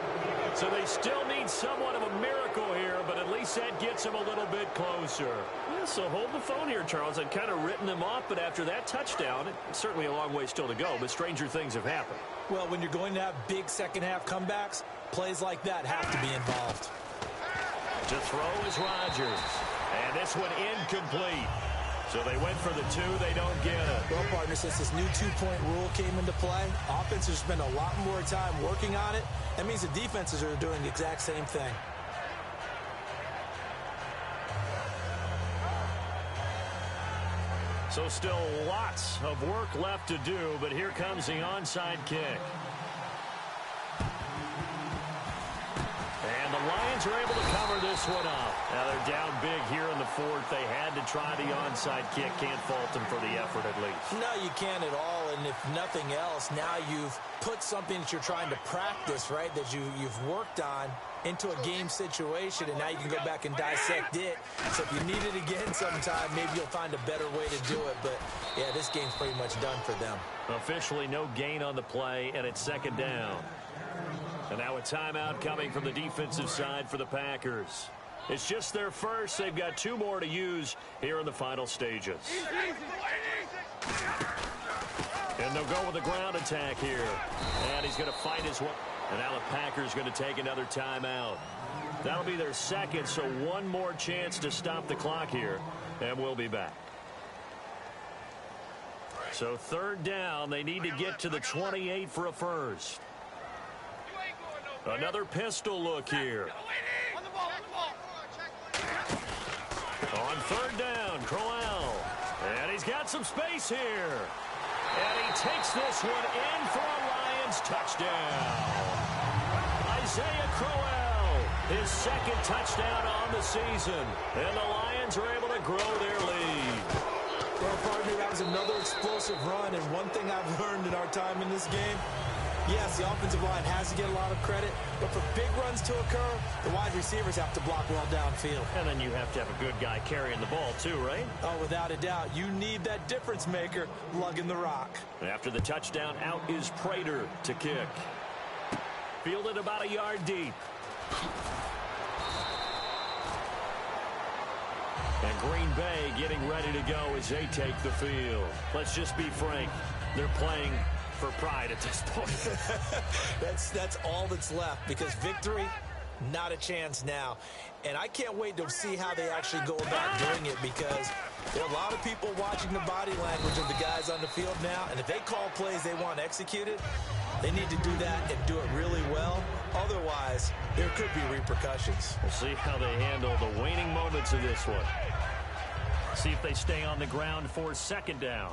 So they still need somewhat of a miracle here, but at least that gets them a little bit closer. Yeah, so hold the phone here, Charles. I've kind of written them off, but after that touchdown, it's certainly a long way still to go, but stranger things have happened. Well, when you're going to have big second-half comebacks, plays like that have to be involved. To throw is Rodgers. And this one incomplete. So they went for the 2. They don't get it. Well, partner, since this new two-point rule came into play, offenses spend a lot more time working on it. That means the defenses are doing the exact same thing. So still lots of work left to do, but here comes the onside kick. And the Lions are able to cover this one up. Now they're down big here in the 4th. They had to try the onside kick. Can't fault them for the effort at least. No, you can't at all. And if nothing else, now you've put something that you're trying to practice, right, that you've worked on into a game situation, and now you can go back and dissect it. So if you need it again sometime, maybe you'll find a better way to do it. But, yeah, this game's pretty much done for them. Officially no gain on the play, and it's 2nd down. And now a timeout coming from the defensive side for the Packers. It's just their first. They've got 2 more to use here in the final stages. And they'll go with a ground attack here. And he's going to fight his way. And now the Packers going to take another timeout. That'll be their second, so one more chance to stop the clock here, and we'll be back. So third down, they need to get to the 28 for a first. Another pistol look here. On third down, Crowell. And he's got some space here. And he takes this one in for a Lions touchdown. Isaiah Crowell, his second touchdown on the season. And the Lions are able to grow their lead. Well, partner, that was another explosive run. And one thing I've learned in our time in this game, yes, the offensive line has to get a lot of credit, but for big runs to occur, the wide receivers have to block well downfield. And then you have to have a good guy carrying the ball too, right? Oh, without a doubt. You need that difference maker lugging the rock. After the touchdown, out is Prater to kick. Fielded about a yard deep. And Green Bay getting ready to go as they take the field. Let's just be frank. They're playing for pride at this point. That's all that's left, because victory, not a chance now. And I can't wait to see how they actually go about doing it, because there are a lot of people watching the body language of the guys on the field now, and if they call plays they want executed, they need to do that and do it really well. Otherwise, there could be repercussions. We'll see how they handle the waning moments of this one. See if they stay on the ground for second down.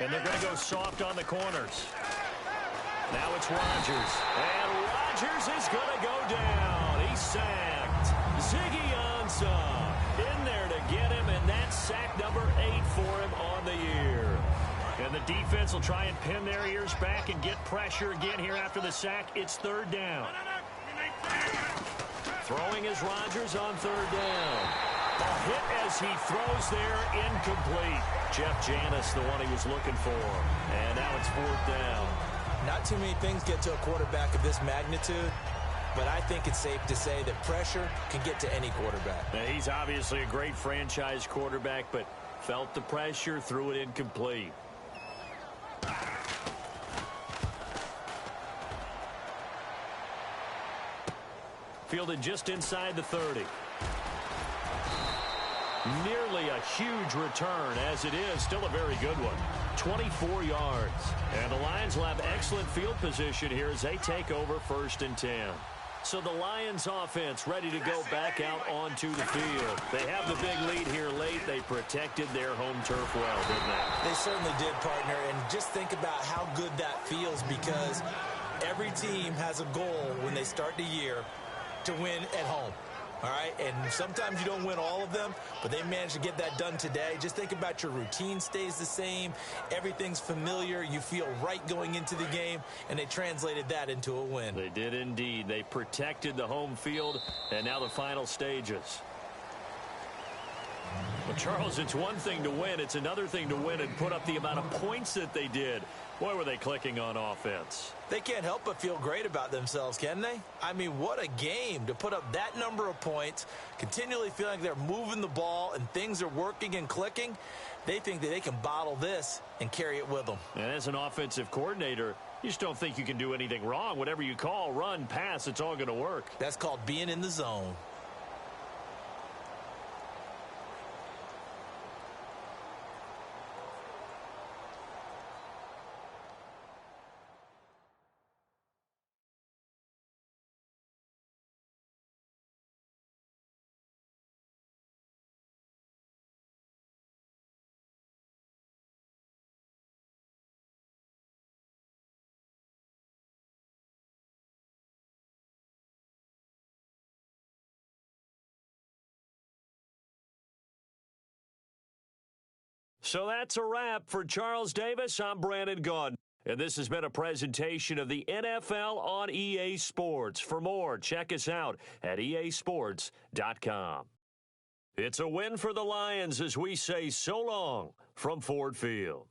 And they're going to go soft on the corners. Now it's Rodgers. And Rodgers is going to go down. He's sacked. Ziggy Ansah in there to get him, and that's sack number 8 for him on the year. And the defense will try and pin their ears back and get pressure again here after the sack. It's third down. Throwing is Rodgers on third down. A hit as he throws there, incomplete. Jeff Janis, the one he was looking for. And now it's fourth down. Not too many things get to a quarterback of this magnitude, but I think it's safe to say that pressure can get to any quarterback. Now, he's obviously a great franchise quarterback, but felt the pressure, threw it incomplete. Fielded just inside the 30. Nearly a huge return, as it is still a very good one. 24 yards. And the Lions will have excellent field position here as they take over first and 10. So the Lions offense ready to go back out onto the field. They have the big lead here late. They protected their home turf well, didn't they? They certainly did, partner. And just think about how good that feels, because every team has a goal when they start the year to win at home. All right, and sometimes you don't win all of them, but they managed to get that done today. Just think about your routine stays the same. Everything's familiar. You feel right going into the game, and they translated that into a win. They did indeed. They protected the home field, and now the final stages. Well, Charles, it's one thing to win. It's another thing to win and put up the amount of points that they did. Boy, were they clicking on offense. They can't help but feel great about themselves, can they? I mean, what a game to put up that number of points, continually feeling like they're moving the ball and things are working and clicking. They think that they can bottle this and carry it with them. And as an offensive coordinator, you just don't think you can do anything wrong. Whatever you call, run, pass, it's all going to work. That's called being in the zone. So that's a wrap for Charles Davis. I'm Brandon Gaudin. And this has been a presentation of the NFL on EA Sports. For more, check us out at easports.com. It's a win for the Lions as we say so long from Ford Field.